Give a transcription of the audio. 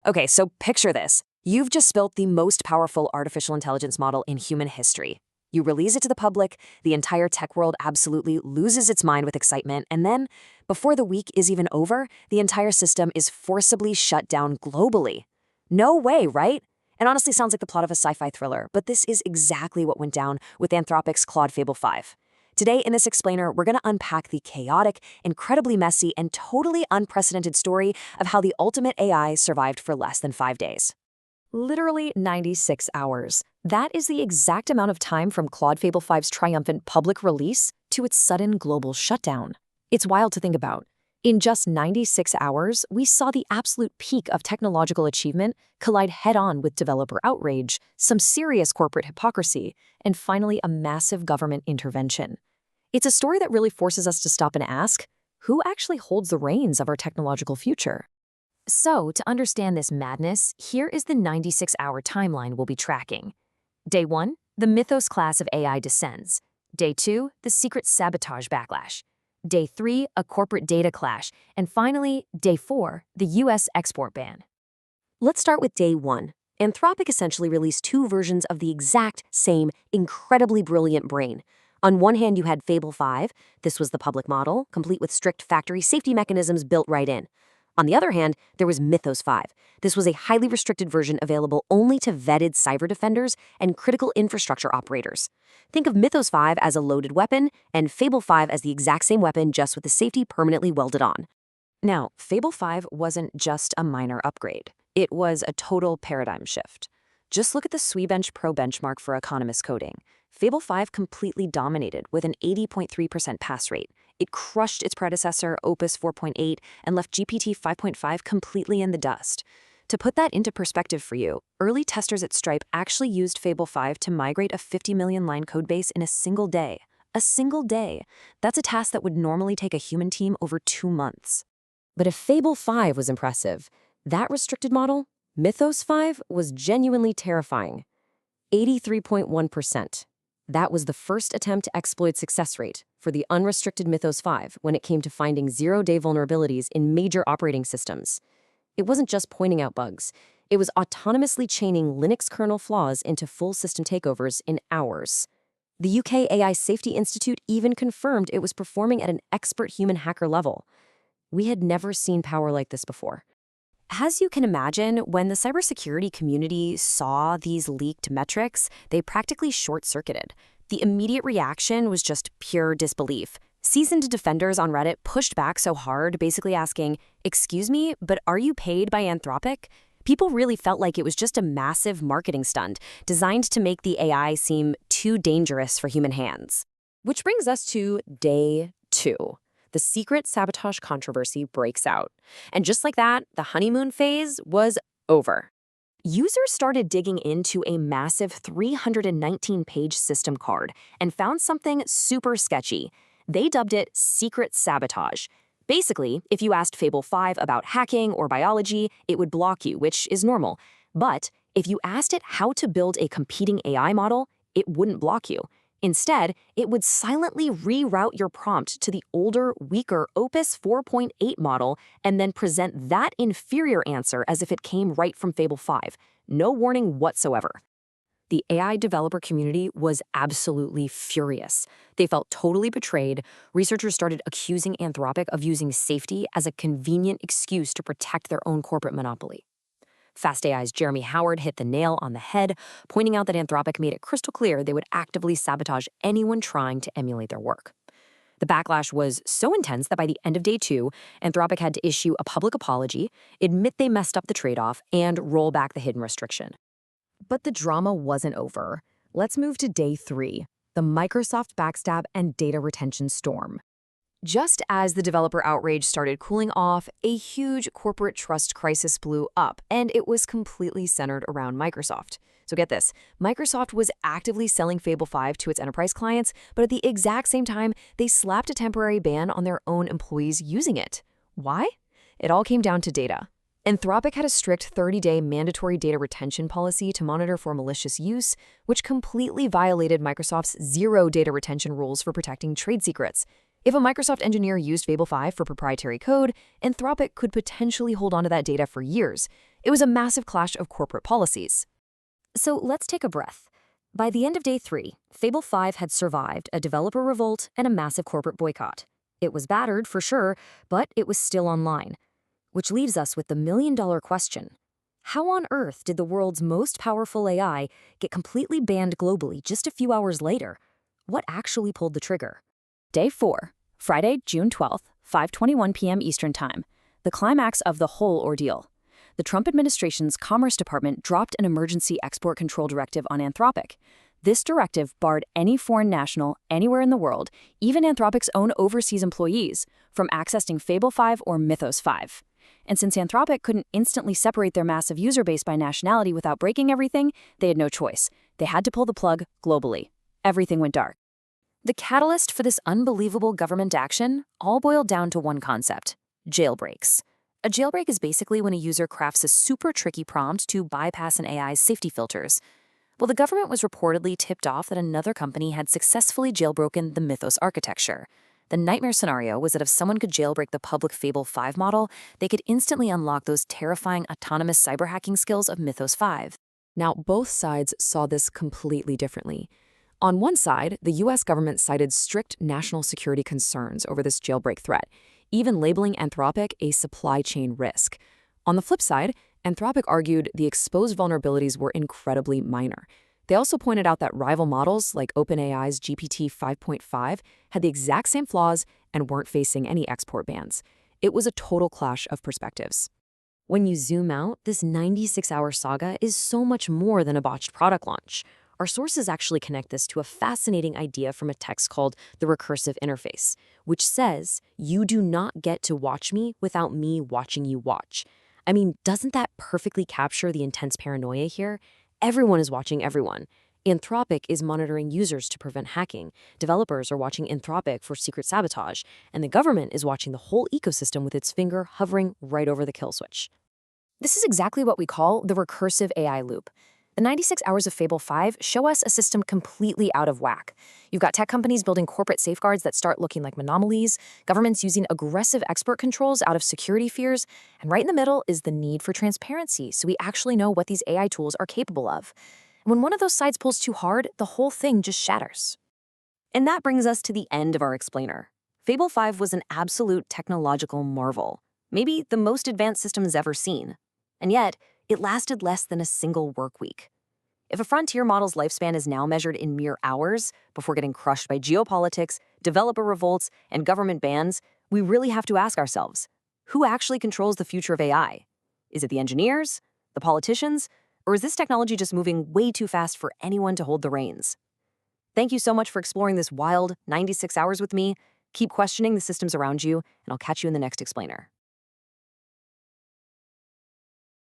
Okay, so picture this. You've just built the most powerful artificial intelligence model in human history. You release it to the public, the entire tech world absolutely loses its mind with excitement, and then, before the week is even over, the entire system is forcibly shut down globally. No way, right? It honestly sounds like the plot of a sci-fi thriller, but this is exactly what went down with Anthropic's Claude Fable 5. Today, in this explainer, we're going to unpack the chaotic, incredibly messy, and totally unprecedented story of how the ultimate AI survived for less than 5 days. Literally 96 hours. That is the exact amount of time from Claude Fable 5's triumphant public release to its sudden global shutdown. It's wild to think about. In just 96 hours, we saw the absolute peak of technological achievement collide head-on with developer outrage, some serious corporate hypocrisy, and finally a massive government intervention. It's a story that really forces us to stop and ask, who actually holds the reins of our technological future? So, to understand this madness, here is the 96-hour timeline we'll be tracking. Day 1, the Mythos class of AI descends. Day 2, the secret sabotage backlash. Day 3, a corporate data clash. And finally, Day 4, the US export ban. Let's start with Day 1. Anthropic essentially released two versions of the exact same incredibly brilliant brain. On one hand, you had Fable 5. This was the public model, complete with strict factory safety mechanisms built right in. On the other hand, there was Mythos 5. This was a highly restricted version available only to vetted cyber defenders and critical infrastructure operators. Think of Mythos 5 as a loaded weapon and Fable 5 as the exact same weapon just with the safety permanently welded on. Now, Fable 5 wasn't just a minor upgrade. It was a total paradigm shift. Just look at the Swebench Pro benchmark for economist coding. Fable 5 completely dominated with an 80.3% pass rate. It crushed its predecessor, Opus 4.8, and left GPT 5.5 completely in the dust. To put that into perspective for you, early testers at Stripe actually used Fable 5 to migrate a 50 million line codebase in a single day. A single day. That's a task that would normally take a human team over 2 months. But if Fable 5 was impressive, that restricted model, Mythos 5, was genuinely terrifying. 83.1%. That was the first attempt to exploit success rate for the unrestricted Mythos 5 when it came to finding zero-day vulnerabilities in major operating systems. It wasn't just pointing out bugs. It was autonomously chaining Linux kernel flaws into full system takeovers in hours. The UK AI Safety Institute even confirmed it was performing at an expert human hacker level. We had never seen power like this before. As you can imagine, when the cybersecurity community saw these leaked metrics, they practically short-circuited. The immediate reaction was just pure disbelief. Seasoned defenders on Reddit pushed back so hard, basically asking, "Excuse me, but are you paid by Anthropic?" People really felt like it was just a massive marketing stunt designed to make the AI seem too dangerous for human hands. Which brings us to Day 2. The secret sabotage controversy breaks out. And just like that, the honeymoon phase was over. Users started digging into a massive 319-page system card and found something super sketchy. They dubbed it secret sabotage. Basically, if you asked Fable 5 about hacking or biology, it would block you, which is normal. But if you asked it how to build a competing AI model, it wouldn't block you. Instead, it would silently reroute your prompt to the older, weaker Opus 4.8 model and then present that inferior answer as if it came right from Fable 5. No warning whatsoever. The AI developer community was absolutely furious. They felt totally betrayed. Researchers started accusing Anthropic of using safety as a convenient excuse to protect their own corporate monopoly. Fast AI's Jeremy Howard hit the nail on the head, pointing out that Anthropic made it crystal clear they would actively sabotage anyone trying to emulate their work. The backlash was so intense that by the end of Day 2, Anthropic had to issue a public apology, admit they messed up the trade-off, and roll back the hidden restriction. But the drama wasn't over. Let's move to Day 3, the Microsoft backstab and data retention storm. Just as the developer outrage started cooling off, a huge corporate trust crisis blew up, and it was completely centered around Microsoft. So get this, Microsoft was actively selling Fable 5 to its enterprise clients, but at the exact same time, they slapped a temporary ban on their own employees using it. Why? It all came down to data. Anthropic had a strict 30-day mandatory data retention policy to monitor for malicious use, which completely violated Microsoft's zero data retention rules for protecting trade secrets. If a Microsoft engineer used Fable 5 for proprietary code, Anthropic could potentially hold onto that data for years. It was a massive clash of corporate policies. So let's take a breath. By the end of day 3, Fable 5 had survived a developer revolt and a massive corporate boycott. It was battered, for sure, but it was still online. Which leaves us with the million-dollar question. How on earth did the world's most powerful AI get completely banned globally just a few hours later? What actually pulled the trigger? Day 4, Friday, June 12th, 5:21 p.m. Eastern Time. The climax of the whole ordeal. The Trump administration's Commerce Department dropped an emergency export control directive on Anthropic. This directive barred any foreign national anywhere in the world, even Anthropic's own overseas employees, from accessing Fable 5 or Mythos 5. And since Anthropic couldn't instantly separate their massive user base by nationality without breaking everything, they had no choice. They had to pull the plug globally. Everything went dark. The catalyst for this unbelievable government action all boiled down to one concept: jailbreaks. A jailbreak is basically when a user crafts a super tricky prompt to bypass an AI's safety filters. Well, the government was reportedly tipped off that another company had successfully jailbroken the Mythos architecture. The nightmare scenario was that if someone could jailbreak the public Fable 5 model, they could instantly unlock those terrifying autonomous cyber hacking skills of Mythos 5. Now, both sides saw this completely differently. On one side, the US government cited strict national security concerns over this jailbreak threat, even labeling Anthropic a supply chain risk. On the flip side, Anthropic argued the exposed vulnerabilities were incredibly minor. They also pointed out that rival models like OpenAI's GPT 5.5 had the exact same flaws and weren't facing any export bans. It was a total clash of perspectives. When you zoom out, this 96-hour saga is so much more than a botched product launch. Our sources actually connect this to a fascinating idea from a text called the recursive interface, which says, you do not get to watch me without me watching you watch. I mean, doesn't that perfectly capture the intense paranoia here? Everyone is watching everyone. Anthropic is monitoring users to prevent hacking. Developers are watching Anthropic for secret sabotage. And the government is watching the whole ecosystem with its finger hovering right over the kill switch. This is exactly what we call the recursive AI loop. The 96 hours of Fable 5 show us a system completely out of whack. You've got tech companies building corporate safeguards that start looking like monopolies, governments using aggressive export controls out of security fears, and right in the middle is the need for transparency so we actually know what these AI tools are capable of. And when one of those sides pulls too hard, the whole thing just shatters. And that brings us to the end of our explainer. Fable 5 was an absolute technological marvel, maybe the most advanced systems ever seen. And yet, it lasted less than a single work week. If a frontier model's lifespan is now measured in mere hours before getting crushed by geopolitics, developer revolts, and government bans, we really have to ask ourselves, who actually controls the future of AI? Is it the engineers, the politicians, or is this technology just moving way too fast for anyone to hold the reins? Thank you so much for exploring this wild 96 hours with me. Keep questioning the systems around you, and I'll catch you in the next explainer.